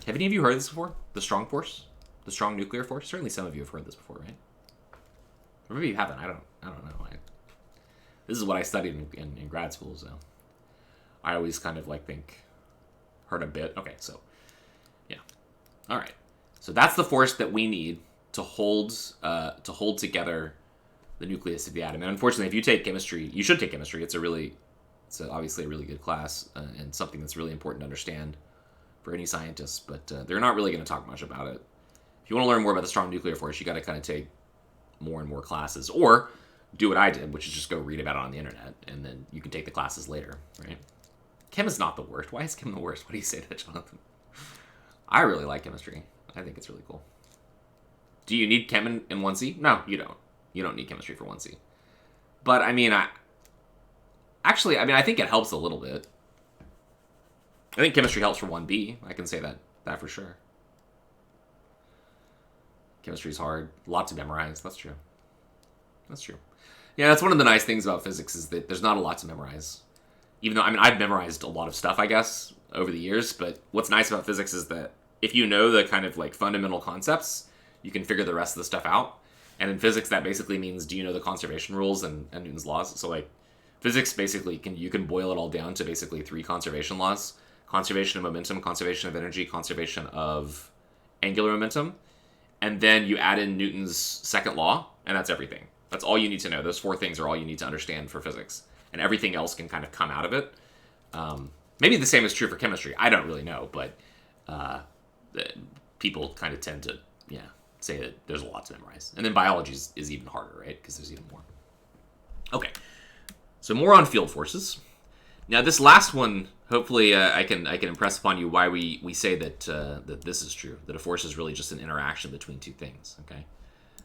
Have any of you heard this before? The strong force? The strong nuclear force? Certainly some of you have heard this before, right? Or maybe you haven't. I don't know. This is what I studied in grad school, so I always kind of heard a bit. Okay, so yeah. All right. So that's the force that we need to hold together the nucleus of the atom. And unfortunately, if you take chemistry, you should take chemistry. It's obviously a really good class and something that's really important to understand for any scientists. But they're not really going to talk much about it. If you want to learn more about the strong nuclear force, you got to kind of take more and more classes, or do what I did, which is just go read about it on the internet, and then you can take the classes later, right? Chem is not the worst. Why is chem the worst? What do you say to that, Jonathan? I really like chemistry. I think it's really cool. Do you need chem in 1C? No, you don't. You don't need chemistry for 1C. But, I think it helps a little bit. I think chemistry helps for 1B. I can say that for sure. Chemistry's hard. A lot to memorize. That's true. Yeah, that's one of the nice things about physics is that there's not a lot to memorize. Even though, I've memorized a lot of stuff, I guess, over the years. But what's nice about physics is that if you know the kind of fundamental concepts, you can figure the rest of the stuff out. And in physics, that basically means, do you know the conservation rules and Newton's laws? So physics basically you can boil it all down to basically 3 conservation laws: conservation of momentum, conservation of energy, conservation of angular momentum. And then you add in Newton's second law, and that's everything. That's all you need to know. Those 4 things are all you need to understand for physics. And everything else can kind of come out of it. Maybe the same is true for chemistry. I don't really know, but people kind of tend to, say that there's a lot to memorize. And then biology is even harder, right? Because there's even more. Okay, so more on field forces. Now, this last one, hopefully I can impress upon you why we say that this is true, that a force is really just an interaction between 2 things, okay?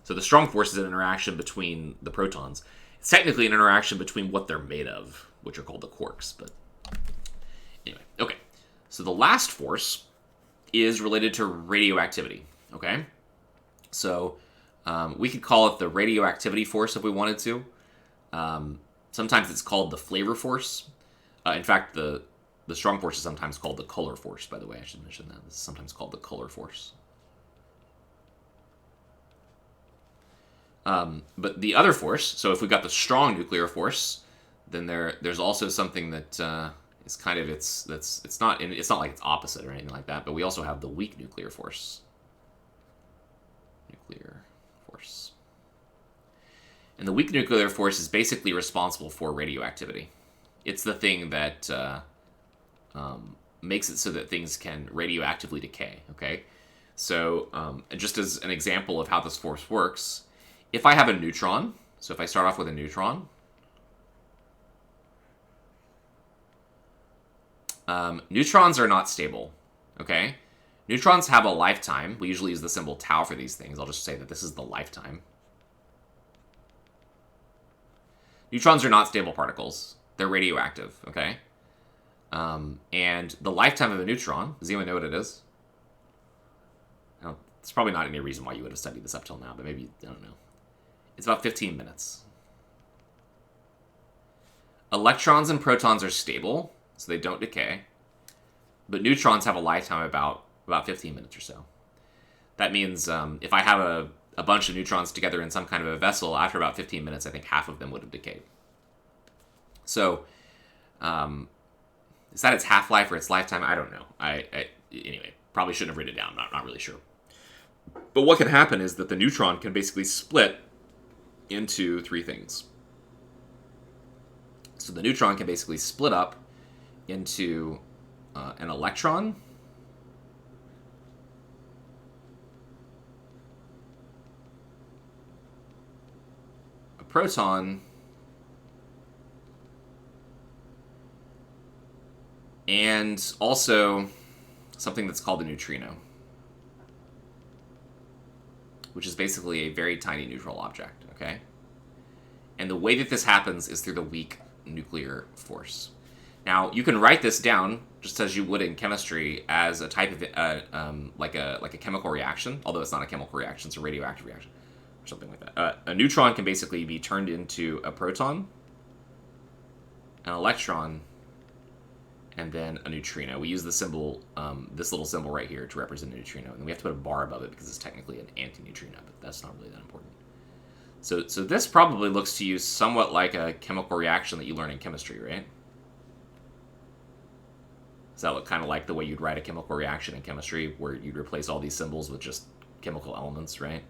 So the strong force is an interaction between the protons. It's technically an interaction between what they're made of, which are called the quarks, but anyway. Okay, so the last force is related to radioactivity, okay? So we could call it the radioactivity force if we wanted to. Sometimes it's called the flavor force. In fact, the strong force is sometimes called the color force, by the way. I should mention that. This is sometimes called the color force. But the other force, so if we've got the strong nuclear force, then there's also something that is kind of it's not like it's opposite or anything like that, but we also have the weak nuclear force. Nuclear force. And the weak nuclear force is basically responsible for radioactivity. It's the thing that makes it so that things can radioactively decay, okay? So just as an example of how this force works, if I have a neutron, so if I start off with a neutron, neutrons are not stable, okay? Neutrons have a lifetime. We usually use the symbol tau for these things. I'll just say that this is the lifetime. Neutrons are not stable particles. They're radioactive, okay? And the lifetime of a neutron, does anyone know what it is? Now, there's probably not any reason why you would have studied this up till now, but maybe, I don't know. It's about 15 minutes. Electrons and protons are stable, so they don't decay. But neutrons have a lifetime of about 15 minutes or so. That means if I have a bunch of neutrons together in some kind of a vessel, after about 15 minutes, I think half of them would have decayed. So, is that its half-life or its lifetime? I don't know. Anyway, probably shouldn't have written it down. Not really sure. But what can happen is that the neutron can basically split into three things. So the neutron can basically split up into an electron, a proton, and also something that's called a neutrino, which is basically a very tiny neutral object, okay? And the way that this happens is through the weak nuclear force. Now, you can write this down just as you would in chemistry as a type of like a chemical reaction, although it's not a chemical reaction, it's a radioactive reaction or something like that. A neutron can basically be turned into a proton, an electron, and then a neutrino. We use the symbol, this little symbol right here, to represent a neutrino, and we have to put a bar above it because it's technically an antineutrino, but that's not really that important. So this probably looks to you somewhat like a chemical reaction that you learn in chemistry, right? Does that look kind of like the way you'd write a chemical reaction in chemistry, where you'd replace all these symbols with just chemical elements, right?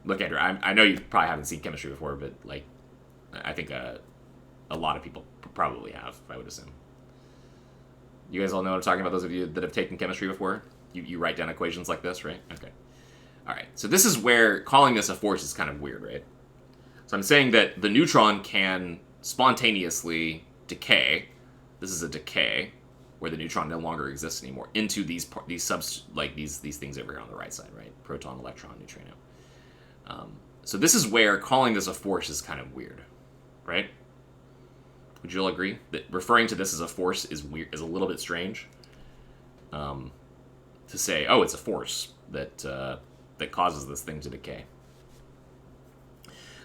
Look, Andrew, I know you probably haven't seen chemistry before, but like, I think a lot of people probably have, I would assume. You guys all know what I'm talking about, those of you that have taken chemistry before? You write down equations like this, right? Okay. All right, so this is where calling this a force is kind of weird, right? So I'm saying that the neutron can spontaneously decay. This is a decay where the neutron no longer exists anymore into these things over here on the right side, right? Proton, electron, neutrino. So this is where calling this a force is kind of weird, right? Would you all agree that referring to this as a force is weird, is a little bit strange? To say, oh, it's a force that causes this thing to decay.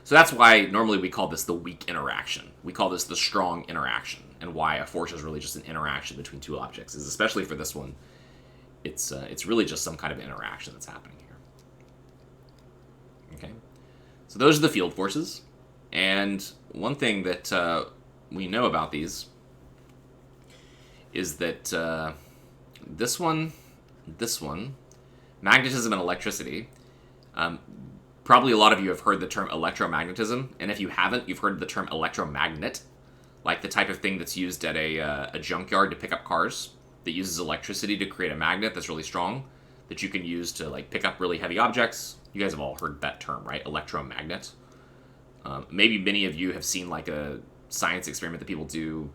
So that's why normally we call this the weak interaction. We call this the strong interaction, and why a force is really just an interaction between two objects. Is especially for this one, it's really just some kind of interaction that's happening here. Okay, so those are the field forces, and one thing that we know about these is that this one, magnetism and electricity. Probably a lot of you have heard the term electromagnetism, and if you haven't, you've heard the term electromagnet, like the type of thing that's used at a junkyard to pick up cars, that uses electricity to create a magnet that's really strong, that you can use to like pick up really heavy objects. You guys have all heard that term, right? Electromagnet. Maybe many of you have seen like a science experiment that people do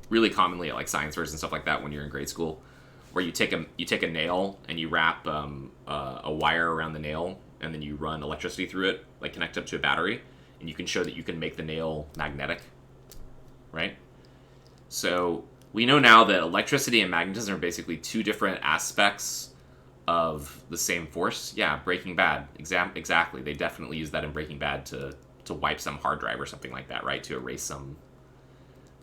really commonly at like science fairs and stuff like that when you're in grade school, where you take a nail and you wrap a wire around the nail, and then you run electricity through it, like connect up to a battery, and you can show that you can make the nail magnetic, right? So we know now that electricity and magnetism are basically two different aspects of the same force. Yeah, Breaking Bad, exactly. They definitely use that in Breaking Bad to wipe some hard drive or something like that, right? To erase some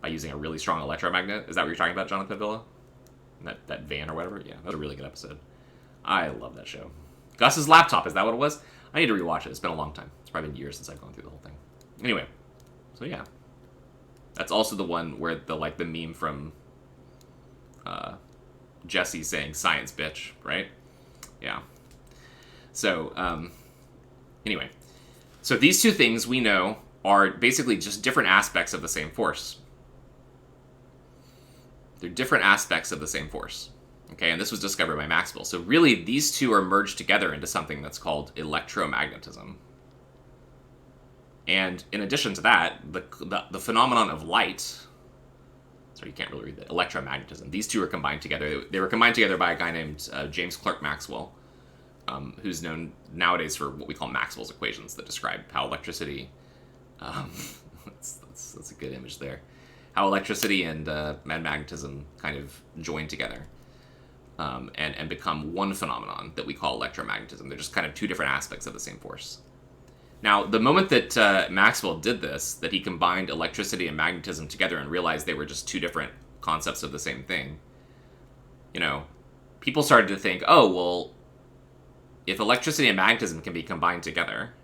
by using a really strong electromagnet. Is that what you're talking about, Jonathan Villa? That van or whatever? Yeah, that was a really good episode. I love that show. Gus's laptop, is that what it was? I need to rewatch it. It's been a long time. It's probably been years since I've gone through the whole thing. Anyway, so yeah. That's also the one where the meme from Jesse saying "science, bitch," right? Yeah. So anyway, so these two things we know are basically just different aspects of the same force. They're different aspects of the same force. Okay, and this was discovered by Maxwell. So really, these two are merged together into something that's called electromagnetism. And in addition to that, the phenomenon of light, sorry, you can't really read that, electromagnetism, these two are combined together. They were combined together by a guy named James Clerk Maxwell, who's known nowadays for what we call Maxwell's equations that describe how electricity, that's a good image there, how electricity and magnetism kind of join together. And become one phenomenon that we call electromagnetism. They're just kind of two different aspects of the same force. Now, the moment that Maxwell did this, that he combined electricity and magnetism together and realized they were just two different concepts of the same thing, people started to think, oh, well, if electricity and magnetism can be combined together,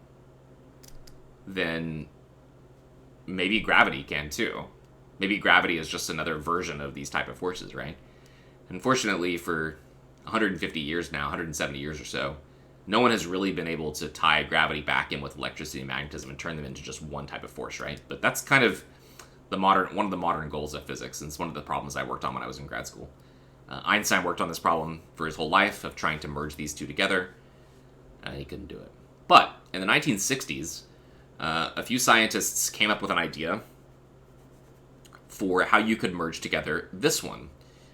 then maybe gravity can too. Maybe gravity is just another version of these type of forces, right? Unfortunately, for 150 years now, 170 years or so, no one has really been able to tie gravity back in with electricity and magnetism and turn them into just one type of force, right? But that's kind of one of the modern goals of physics, and it's one of the problems I worked on when I was in grad school. Einstein worked on this problem for his whole life of trying to merge these two together. He couldn't do it. But in the 1960s, a few scientists came up with an idea for how you could merge together this one.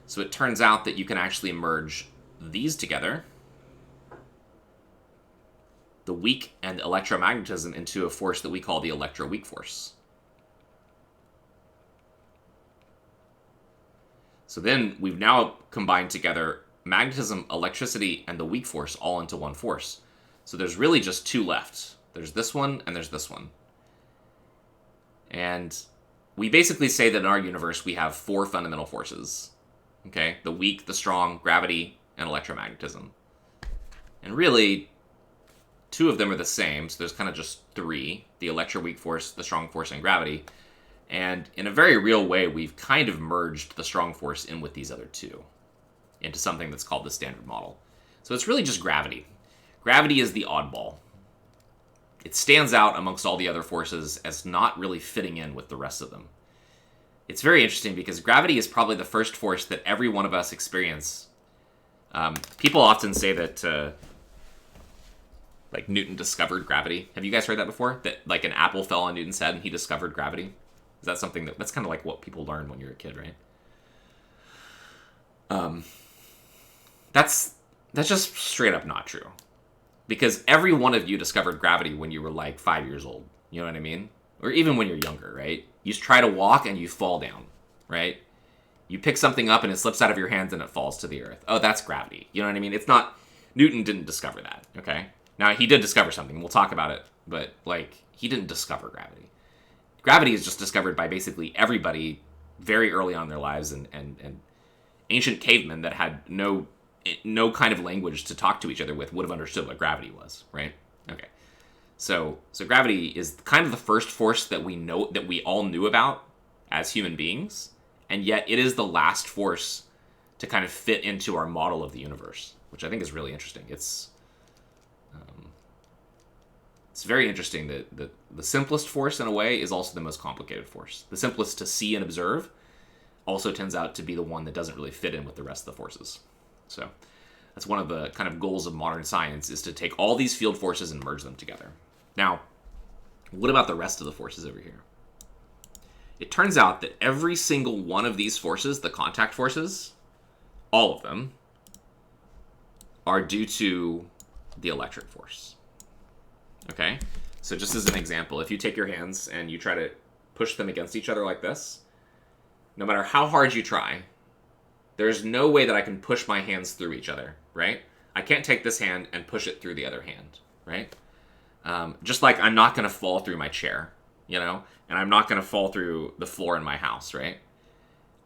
So it turns out that you can actually merge these together, the weak and electromagnetism, into a force that we call the electroweak force. So then we've now combined together magnetism, electricity, and the weak force all into one force. So there's really just two left. There's this one and there's this one. And we basically say that in our universe we have four fundamental forces. Okay, the weak, the strong, gravity, and electromagnetism. And really, two of them are the same, so there's kind of just three: the electroweak force, the strong force, and gravity. And in a very real way, we've kind of merged the strong force in with these other two into something that's called the standard model. So it's really just gravity. Gravity is the oddball. It stands out amongst all the other forces as not really fitting in with the rest of them. It's very interesting because gravity is probably the first force that every one of us experience. People often say that Newton discovered gravity. Have you guys heard that before? That an apple fell on Newton's head and he discovered gravity? Is that something that's kind of like what people learn when you're a kid, right? That's just straight up not true. Because every one of you discovered gravity when you were 5 years old. You know what I mean? Or even when you're younger, right? You try to walk and you fall down, right? You pick something up and it slips out of your hands and it falls to the earth. Oh, that's gravity. You know what I mean? It's not... Newton didn't discover that, okay? Now, he did discover something. We'll talk about it. But, he didn't discover gravity. Gravity is just discovered by basically everybody very early on in their lives, and ancient cavemen that had no kind of language to talk to each other with would have understood what gravity was, right? Okay. So gravity is kind of the first force that we all knew about as human beings, and yet it is the last force to kind of fit into our model of the universe, which I think is really interesting. It's very interesting that the simplest force, in a way, is also the most complicated force. The simplest to see and observe also turns out to be the one that doesn't really fit in with the rest of the forces. So that's one of the kind of goals of modern science, is to take all these field forces and merge them together. Now, what about the rest of the forces over here? It turns out that every single one of these forces, the contact forces, all of them, are due to the electric force. Okay? So just as an example, if you take your hands and you try to push them against each other like this, no matter how hard you try, there's no way that I can push my hands through each other, right? I can't take this hand and push it through the other hand, right? Just like I'm not going to fall through my chair, and I'm not going to fall through the floor in my house, right?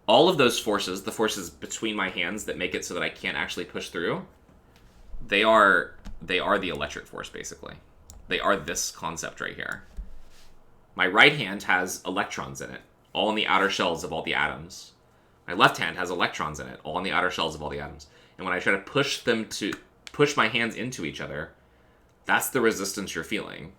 All of those forces, the forces between my hands that make it so that I can't actually push through, they are the electric force, basically. They are this concept right here. My right hand has electrons in it, all in the outer shells of all the atoms. My left hand has electrons in it, all in the outer shells of all the atoms. And when I try to push my hands into each other, that's the resistance you're feeling.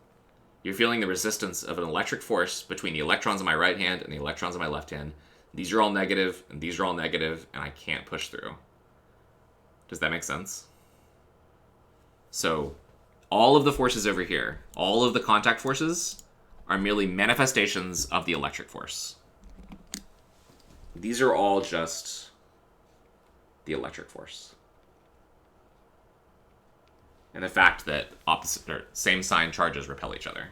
You're feeling the resistance of an electric force between the electrons in my right hand and the electrons in my left hand. These are all negative, and these are all negative, and I can't push through. Does that make sense? So, all of the forces over here, all of the contact forces, are merely manifestations of the electric force. These are all just the electric force. And the fact that opposite or same sign charges repel each other.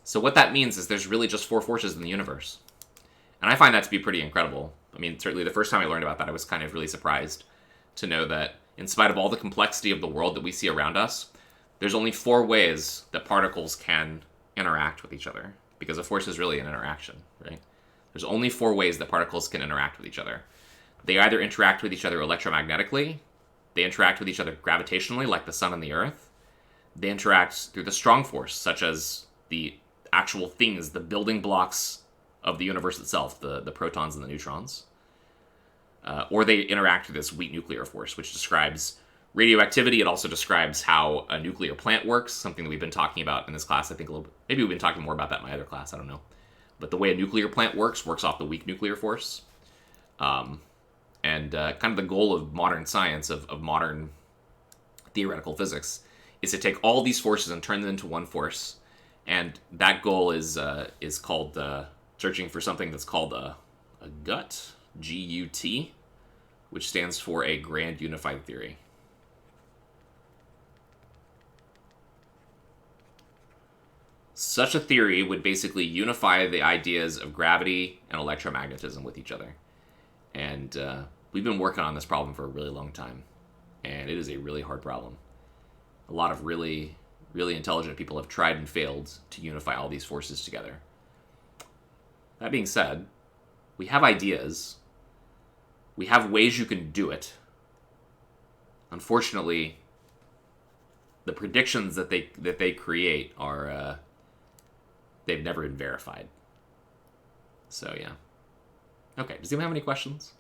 So what that means is there's really just 4 forces in the universe. And I find that to be pretty incredible. I mean, certainly the first time I learned about that, I was kind of really surprised to know that in spite of all the complexity of the world that we see around us, there's only 4 ways that particles can interact with each other. Because a force is really an interaction, right? There's only 4 ways that particles can interact with each other. They either interact with each other electromagnetically, they interact with each other gravitationally, like the sun and the earth. They interact through the strong force, such as the actual things, the building blocks of the universe itself, the protons and the neutrons. Or they interact with this weak nuclear force, which describes radioactivity. It also describes how a nuclear plant works, something that we've been talking about in this class, I think a little bit. Maybe we've been talking more about that in my other class, I don't know. But the way a nuclear plant works off the weak nuclear force. And kind of the goal of modern science, of modern theoretical physics, is to take all these forces and turn them into one force. And that goal is called searching for something that's called a GUT, G-U-T, which stands for a grand unified theory. Such a theory would basically unify the ideas of gravity and electromagnetism with each other. And we've been working on this problem for a really long time. And it is a really hard problem. A lot of really, really intelligent people have tried and failed to unify all these forces together. That being said, we have ideas. We have ways you can do it. Unfortunately, the predictions that they create are they've never been verified. So yeah. Okay, does anyone have any questions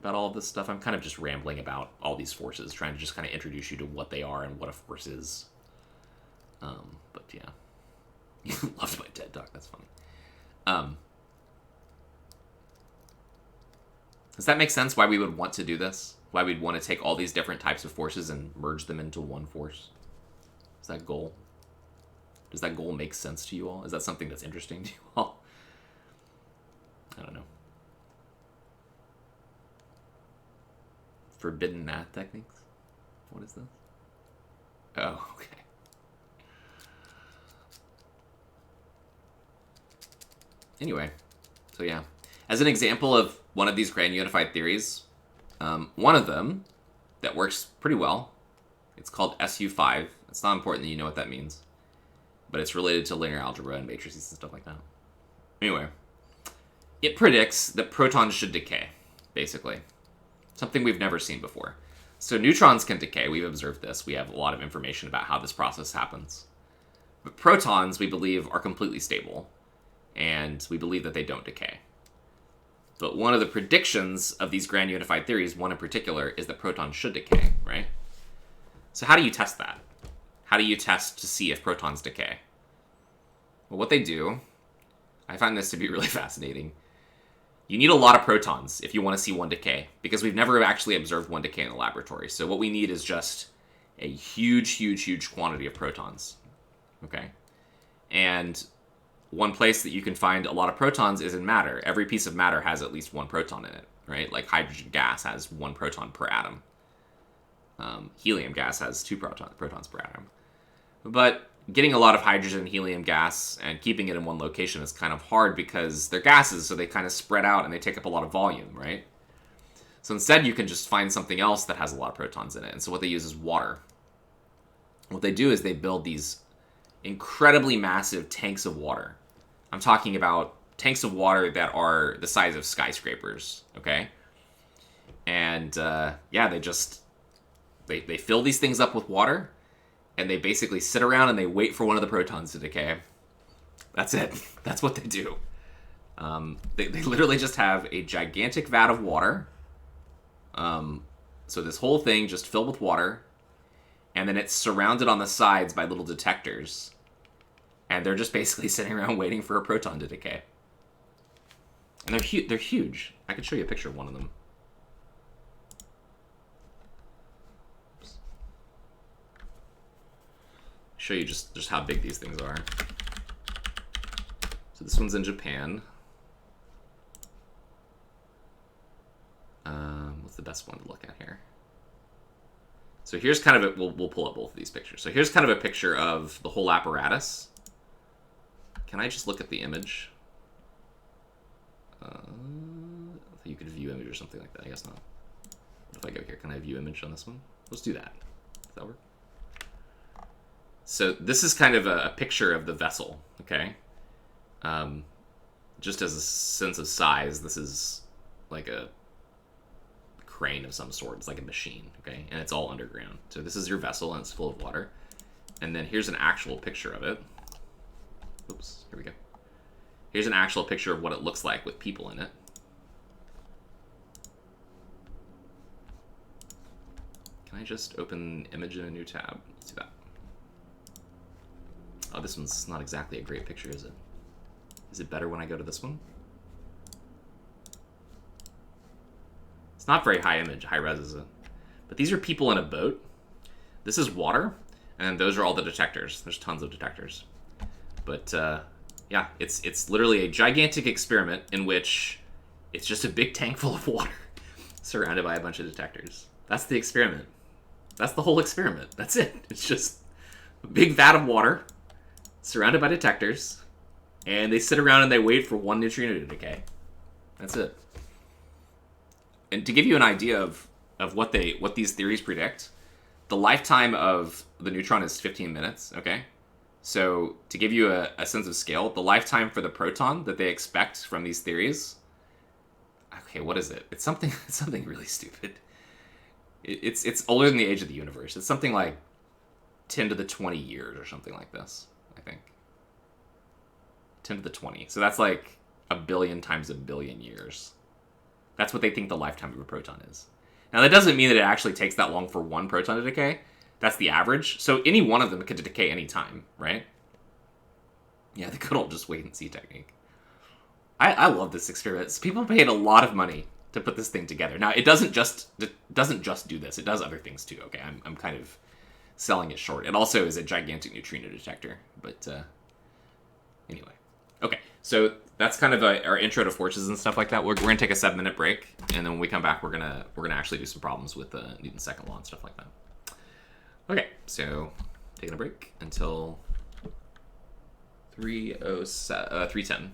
about all of this stuff? I'm kind of just rambling about all these forces, trying to just kind of introduce you to what they are and what a force is. But yeah. You loved my TED Talk, that's funny. Does that make sense why we would want to do this? Why we'd want to take all these different types of forces and merge them into one force? Is that goal? Does that goal make sense to you all? Is that something that's interesting to you all? I don't know. Forbidden math techniques? What is this? Oh, okay. Anyway, so yeah. As an example of one of these grand unified theories, one of them that works pretty well, it's called SU5. It's not important that you know what that means, but it's related to linear algebra and matrices and stuff like that. Anyway, it predicts that protons should decay, basically. Something we've never seen before. So neutrons can decay. We've observed this. We have a lot of information about how this process happens. But protons, we believe, are completely stable, and we believe that they don't decay. But one of the predictions of these grand unified theories, one in particular, is that protons should decay, right? So how do you test that? How do you test to see if protons decay? Well, what they do, I find this to be really fascinating. You need a lot of protons if you want to see one decay, because we've never actually observed one decay in the laboratory. So what we need is just a huge, huge, huge quantity of protons, okay? And one place that you can find a lot of protons is in matter. Every piece of matter has at least one proton in it, right? Like hydrogen gas has one proton per atom. Helium gas has two protons per atom. But getting a lot of hydrogen, helium gas, and keeping it in one location is kind of hard because they're gases, so they kind of spread out and they take up a lot of volume, right? So instead, you can just find something else that has a lot of protons in it. And so what they use is water. What they do is they build these incredibly massive tanks of water. I'm talking about tanks of water that are the size of skyscrapers, okay? And yeah, they fill these things up with water, and they basically sit around and they wait for one of the protons to decay. That's it. That's what they do. They literally just have a gigantic vat of water. So this whole thing just filled with water, and then it's surrounded on the sides by little detectors. And they're just basically sitting around waiting for a proton to decay. And they're huge. I could show you a picture of one of them. Oops. Show you just how big these things are. So this one's in Japan. What's the best one to look at here? So here's kind of we'll pull up both of these pictures. So here's kind of a picture of the whole apparatus. Can I just look at the image? You could view image or something like that. I guess not. What if I go here? Can I view image on this one? Let's do that. Does that work? So this is kind of a picture of the vessel, okay? Just as a sense of size, this is like a crane of some sort. It's like a machine, okay? And it's all underground. So this is your vessel, and it's full of water. And then here's an actual picture of it. Oops, here we go. Here's an actual picture of what it looks like with people in it. Can I just open image in a new tab? Let's do that. Oh, this one's not exactly a great picture, is it? Is it better when I go to this one? It's not very high image, high res, is it? But these are people in a boat. This is water, and those are all the detectors. There's tons of detectors. But yeah, it's literally a gigantic experiment in which it's just a big tank full of water surrounded by a bunch of detectors. That's the experiment. That's the whole experiment. That's it. It's just a big vat of water surrounded by detectors, and they sit around and they wait for one neutrino to decay. That's it. And to give you an idea of what these theories predict, the lifetime of the neutron is 15 minutes, okay? So to give you a sense of scale, the lifetime for the proton that they expect from these theories, okay, what is it? It's something really stupid. It's older than the age of the universe. It's something like 10 to the 20 years or something like this, I think. 10 to the 20. So that's like a billion times a billion years. That's what they think the lifetime of a proton is. Now, that doesn't mean that it actually takes that long for one proton to decay. That's the average. So any one of them could decay any time, right? Yeah, the good old just wait and see technique. I love this experiment. People paid a lot of money to put this thing together. Now, it doesn't just do this. It does other things too, okay? I'm kind of selling it short. It also is a gigantic neutrino detector. But anyway. Okay, so that's kind of our intro to forces and stuff like that. We're going to take a 7-minute break, and then when we come back, we're gonna actually do some problems with Newton's second law and stuff like that. Okay, so taking a break until 3:10.